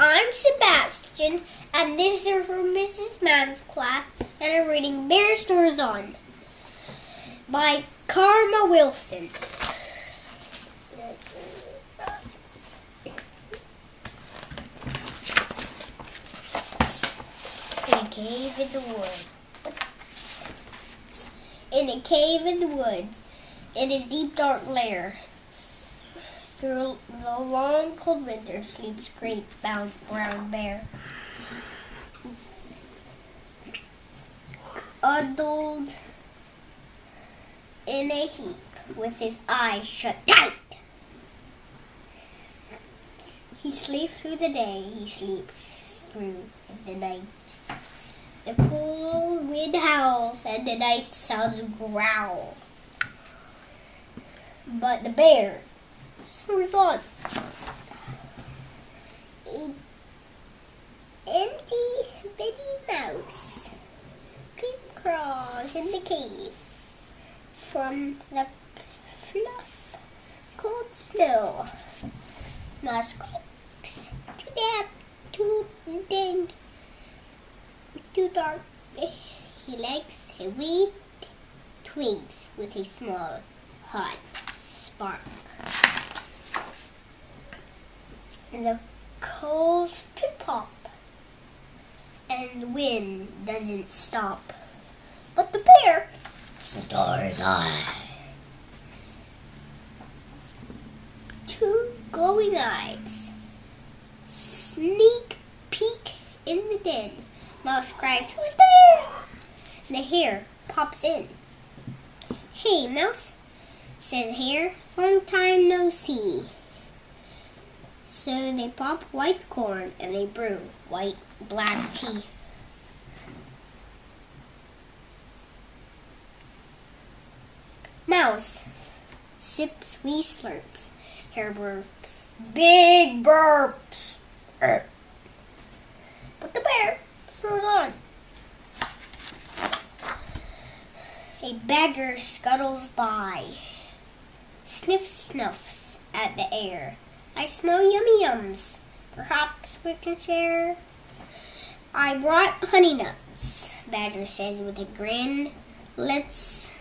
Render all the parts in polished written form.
I'm Sebastian, and this is from Mrs. Mann's class, and I'm reading Bear Snores On by Karma Wilson. In a cave in the woods. In a cave in the woods, in his deep dark lair, through the long cold winter sleeps great brown bear. Cuddled in a heap with his eyes shut tight. He sleeps through the day, he sleeps through the night. The cool wind howls and the night sounds growl. But the bear snores on. An empty bitty mouse crawls in the cave from the fluff cold snow. Mouse creaks to nap, to ding, too dark. He likes a wee twigs with a small hot spark. And the coals pip-pop, and the wind doesn't stop. But the bear snores on. Two glowing eyes sneak peek in the den. Mouse cries, "Who's there?" And the hare pops in. "Hey, Mouse," said Hare, "long time no see." So they pop white corn and they brew black tea. Mouse sips wee slurps. Hare burps, big burps. But the bear snores on. A badger scuttles by, sniffs, snuffs at the air. "I smell yummy yums. Perhaps we can share." "I brought honey nuts," Badger says with a grin. "Let's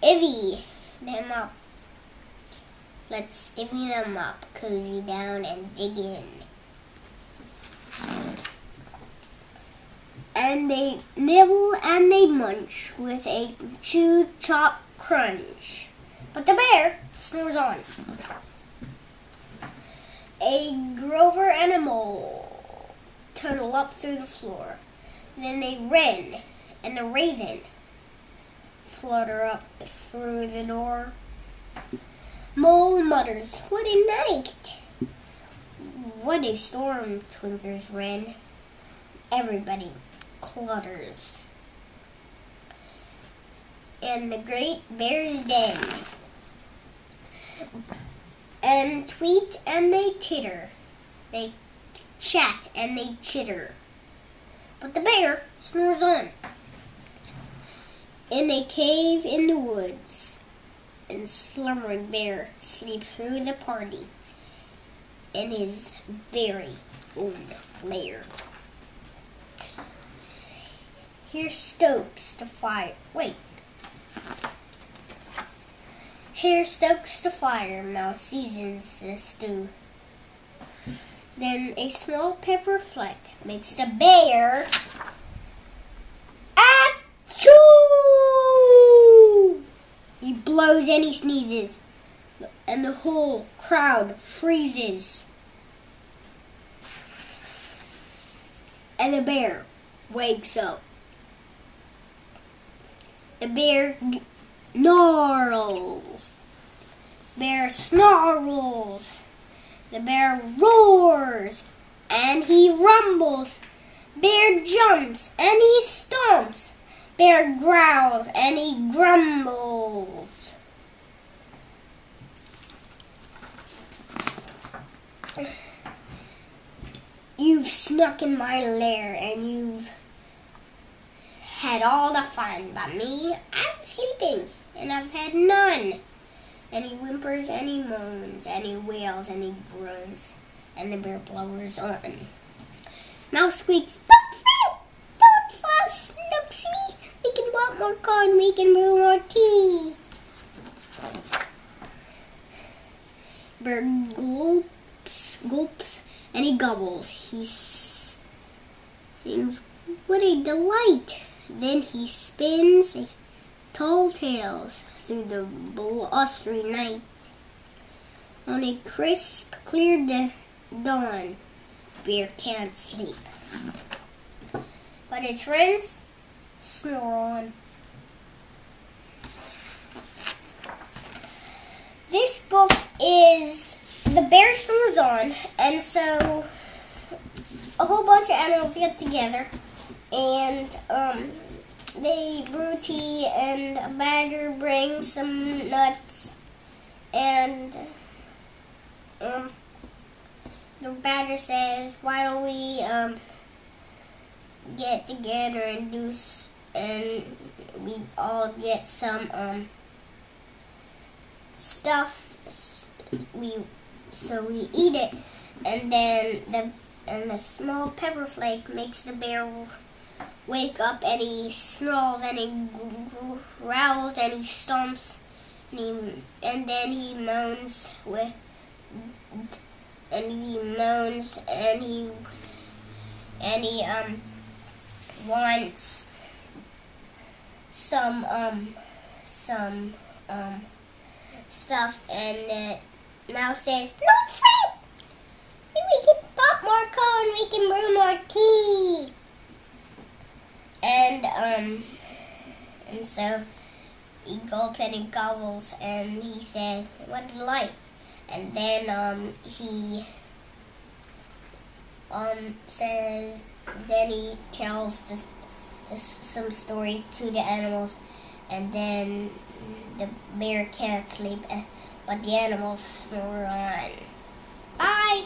divvy them up. Let's divvy them up, cozy down and dig in." And they nibble and they munch with a chew chop crunch. But the bear snores on. A Grover and a mole tunnel up through the floor. Then a wren and a raven flutter up through the door. Mole mutters, "What a night!" "What a storm," twinkles wren. Everybody clutters. And the great bear's den. And tweet and they titter. They chat and they chitter. But the bear snores on. In a cave in the woods, and slumbering bear sleeps through the party in his very own lair. Here stokes the fire. Here stokes the fire, Mouse seasons the stew. Then a small pepper fleck makes the bear achoo! He blows and he sneezes, and the whole crowd freezes. And the bear wakes up. The bear gnarls. Bear snarls. The bear roars and he rumbles. Bear jumps and he stomps. Bear growls and he grumbles. You've snuck in my lair and you've had all the fun, but me, I'm sleeping, and I've had none. And he whimpers and he moans and he wails and he groans. and the bear blowers on. Mouse squeaks, "Don't fret! Don't fuss, Snooksy! We can want more corn, we can brew more tea." Bear gulps, and he gobbles. He sings, "What a delight!" Then he spins tall tales through the blustery night. On a crisp, clear dawn, Bear can't sleep, but his friends snore on. This book is The Bear Snores On, and so a whole bunch of animals get together, and they brew tea, and a badger brings some nuts, and the badger says, "Why don't we get together and and we all get some stuff, so we eat it." And then the small pepper flake makes the bear wake up, and he snarls and he growls and he stomps, and then he moans and he wants some stuff, and the mouse says, "Don't fret! We can pop more corn, we can brew more tea." And so he gulps and he gobbles, and he says, "What a delight!" And then he tells some stories to the animals, and then the bear can't sleep, but the animals snore on. Bye!